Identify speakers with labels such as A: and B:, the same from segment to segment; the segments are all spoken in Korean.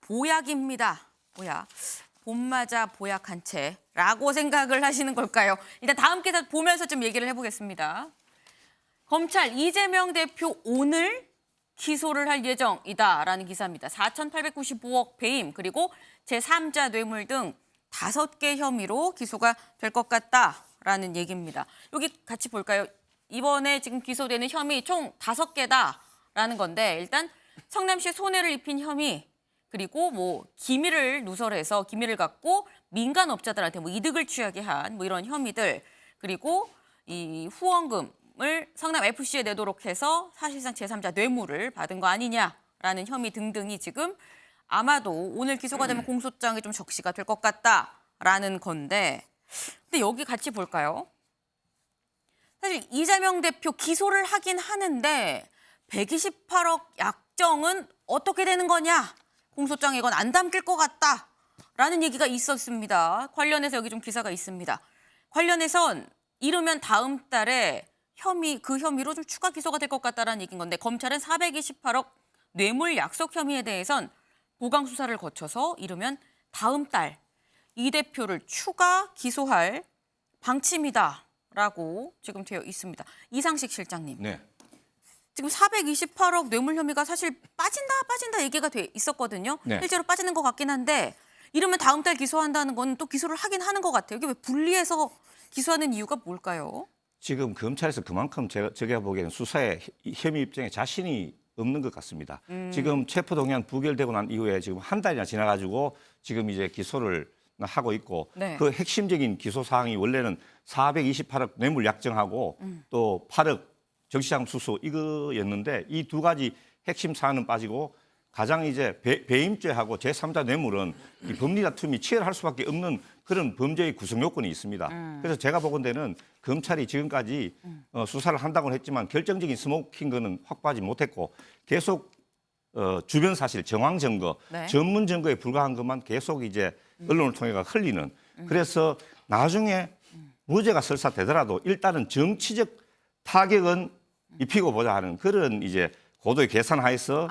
A: 보약입니다. 보약. 봄맞아 보약한 채라고 생각을 하시는 걸까요? 일단 다음 기사 보면서 좀 얘기를 해보겠습니다. 검찰 이재명 대표 오늘 기소를 할 예정이다라는 기사입니다. 4,895억 배임 그리고 제3자 뇌물 등 5개 혐의로 기소가 될 것 같다라는 얘기입니다. 여기 같이 볼까요? 이번에 지금 기소되는 혐의 총 5개다라는 건데 일단 성남시 손해를 입힌 혐의 그리고 뭐 기밀을 누설해서 기밀을 갖고 민간 업자들한테 뭐 이득을 취하게 한 뭐 이런 혐의들 그리고 이 후원금을 성남 FC에 내도록 해서 사실상 제3자 뇌물을 받은 거 아니냐라는 혐의 등등이 지금 아마도 오늘 기소가 되면 공소장에 좀 적시가 될 것 같다라는 건데 근데 여기 같이 볼까요? 사실 이재명 대표 기소를 하긴 하는데 128억 약정은 어떻게 되는 거냐? 공소장에 이건 안 담길 것 같다라는 얘기가 있었습니다. 관련해서 여기 좀 기사가 있습니다. 관련해선 이르면 다음 달에 그 혐의로 좀 추가 기소가 될 것 같다라는 얘기인 건데 검찰은 428억 뇌물 약속 혐의에 대해선 보강 수사를 거쳐서 이르면 다음 달 이 대표를 추가 기소할 방침이다라고 지금 되어 있습니다. 이상식 실장님.
B: 네.
A: 지금 428억 뇌물 혐의가 사실 빠진다 얘기가 돼 있었거든요.
B: 네.
A: 실제로 빠지는 것 같긴 한데 이러면 다음 달 기소한다는 건 또 기소를 하긴 하는 것 같아요. 이게 왜 분리해서 기소하는 이유가 뭘까요?
B: 지금 검찰에서 그만큼 제가 보기에는 수사에 혐의 입장에 자신이 없는 것 같습니다. 지금 체포동의안 부결되고 난 이후에 지금 한 달이나 지나가지고 지금 이제 기소를 하고 있고
A: 네.
B: 그 핵심적인 기소 사항이 원래는 428억 뇌물 약정하고 또 8억 정치자금 수수 이거였는데 이 두 가지 핵심 사안은 빠지고 가장 이제 배임죄하고 제3자 뇌물은 이 법리 다툼이 치열할 수밖에 없는 그런 범죄의 구성 요건이 있습니다. 그래서 제가 보건대는 검찰이 지금까지 수사를 한다고는 했지만 결정적인 스모킹 거는 확보하지 못했고 계속 주변 사실, 정황 증거,
A: 네.
B: 전문 증거에 불과한 것만 계속 이제 언론을 통해가 흘리는. 그래서 나중에 무죄가 설사되더라도 일단은 정치적 타격은 입히고 보자 하는 그런 이제 고도의 계산하에서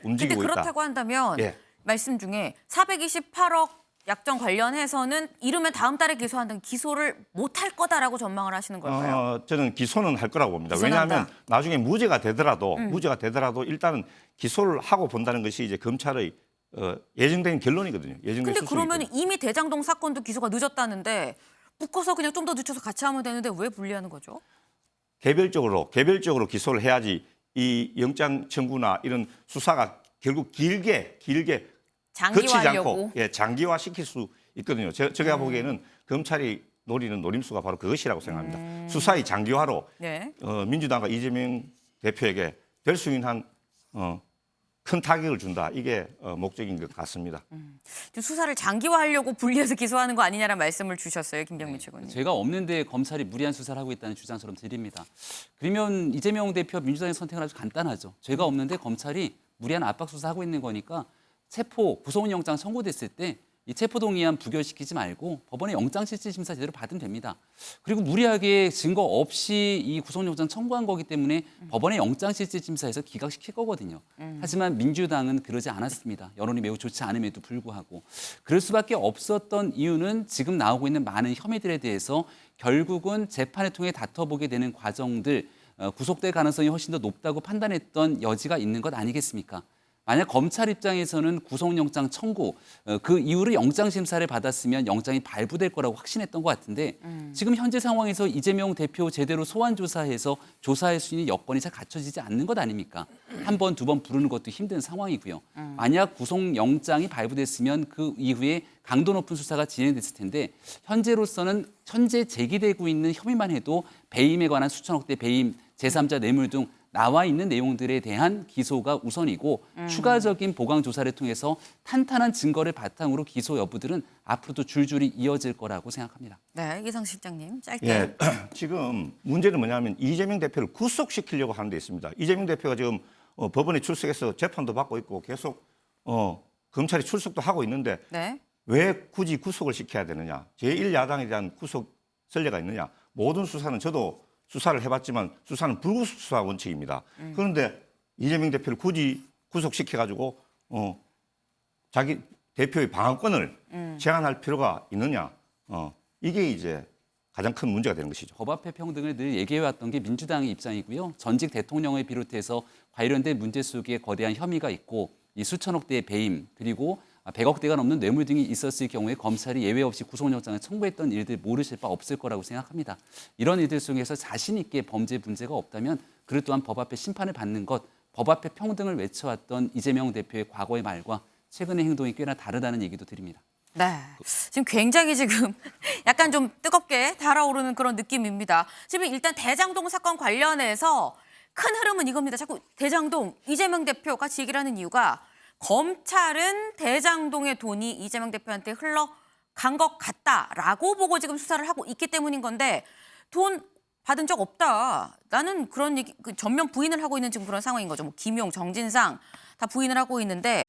B: 움직이고
A: 근데
B: 있다.
A: 그렇다고 한다면
B: 예.
A: 말씀 중에 428억 약정 관련해서는 이르면 다음 달에 기소한다면 기소를 못할 거다라고 전망을 하시는 걸까요?
B: 저는 기소는 할 거라고 봅니다.
A: 기소는
B: 왜냐하면
A: 한다.
B: 나중에 무죄가 되더라도 일단은 기소를 하고 본다는 것이 이제 검찰의 예정된 결론이거든요. 예정된
A: 근데
B: 수순이거든요.
A: 그러면 이미 대장동 사건도 기소가 늦었다는데 묶어서 그냥 좀 더 늦춰서 같이 하면 되는데 왜 분리하는 거죠?
B: 개별적으로 기소를 해야지 이 영장 청구나 이런 수사가 결국 길게 거치지
A: 장기화하려고.
B: 않고 장기화 시킬 수 있거든요. 제가 보기에는 검찰이 노리는 노림수가 바로 그것이라고 생각합니다. 수사의 장기화로
A: 네.
B: 민주당과 이재명 대표에게 될 수 있는 한 큰 타격을 준다. 이게 목적인 것 같습니다.
A: 지금 수사를 장기화하려고 분리해서 기소하는 거 아니냐라는 말씀을 주셨어요, 김병민 최고님.
C: 제가 없는데 검찰이 무리한 수사를 하고 있다는 주장처럼 들립니다. 그러면 이재명 대표 민주당의 선택은 아주 간단하죠. 죄가 없는데 검찰이 무리한 압박 수사하고 있는 거니까 구속영장 청구됐을 때 이 체포동의안 부결시키지 말고 법원의 영장실질심사 제대로 받으면 됩니다. 그리고 무리하게 증거 없이 이 구속영장 청구한 거기 때문에 법원의 영장실질심사에서 기각시킬 거거든요. 하지만 민주당은 그러지 않았습니다. 여론이 매우 좋지 않음에도 불구하고. 그럴 수밖에 없었던 이유는 지금 나오고 있는 많은 혐의들에 대해서 결국은 재판을 통해 다퉈보게 되는 과정들 구속될 가능성이 훨씬 더 높다고 판단했던 여지가 있는 것 아니겠습니까? 만약 검찰 입장에서는 구속영장 청구 그 이후로 영장심사를 받았으면 영장이 발부될 거라고 확신했던 것 같은데 지금 현재 상황에서 이재명 대표 제대로 소환 조사해서 조사할 수 있는 여건이 잘 갖춰지지 않는 것 아닙니까? 한 번, 두 번 부르는 것도 힘든 상황이고요. 만약 구속영장이 발부됐으면 그 이후에 강도 높은 수사가 진행됐을 텐데 현재 제기되고 있는 혐의만 해도 배임에 관한 수천억대 배임, 제3자 뇌물 등 나와 있는 내용들에 대한 기소가 우선이고 추가적인 보강 조사를 통해서 탄탄한 증거를 바탕으로 기소 여부들은 앞으로도 줄줄이 이어질 거라고 생각합니다.
A: 네, 이상식 실장님 짧게.
B: 예, 지금 문제는 뭐냐면 이재명 대표를 구속시키려고 하는 데 있습니다. 이재명 대표가 지금 법원에 출석해서 재판도 받고 있고 계속 검찰이 출석도 하고 있는데
A: 네.
B: 왜 굳이 구속을 시켜야 되느냐. 제1야당에 대한 구속 선례가 있느냐. 모든 수사는 저도 수사를 해봤지만 수사는 불구속 수사 원칙입니다. 그런데 이재명 대표를 굳이 구속시켜가지고 자기 대표의 방어권을 제한할 필요가 있느냐. 이게 이제 가장 큰 문제가 되는 것이죠.
C: 법 앞의 평등을 늘 얘기해왔던 게 민주당의 입장이고요. 전직 대통령을 비롯해서 관련된 문제 속에 거대한 혐의가 있고 이 수천억 대의 배임 그리고 100억 대가 넘는 뇌물 등이 있었을 경우에 검찰이 예외 없이 구속영장을 청구했던 일들 모르실 바 없을 거라고 생각합니다. 이런 일들 속에서 자신 있게 범죄 문제가 없다면 그를 또한 법 앞에 심판을 받는 것, 법 앞에 평등을 외쳐왔던 이재명 대표의 과거의 말과 최근의 행동이 꽤나 다르다는 얘기도 드립니다.
A: 네. 지금 굉장히 지금 약간 좀 뜨겁게 달아오르는 그런 느낌입니다. 지금 일단 대장동 사건 관련해서 큰 흐름은 이겁니다. 자꾸 대장동 이재명 대표 같이 얘기를 하는 이유가 검찰은 대장동의 돈이 이재명 대표한테 흘러간 것 같다라고 보고 지금 수사를 하고 있기 때문인 건데 돈 받은 적 없다. 나는 그런 얘기 전면 부인을 하고 있는 지금 그런 상황인 거죠. 뭐 김용, 정진상 다 부인을 하고 있는데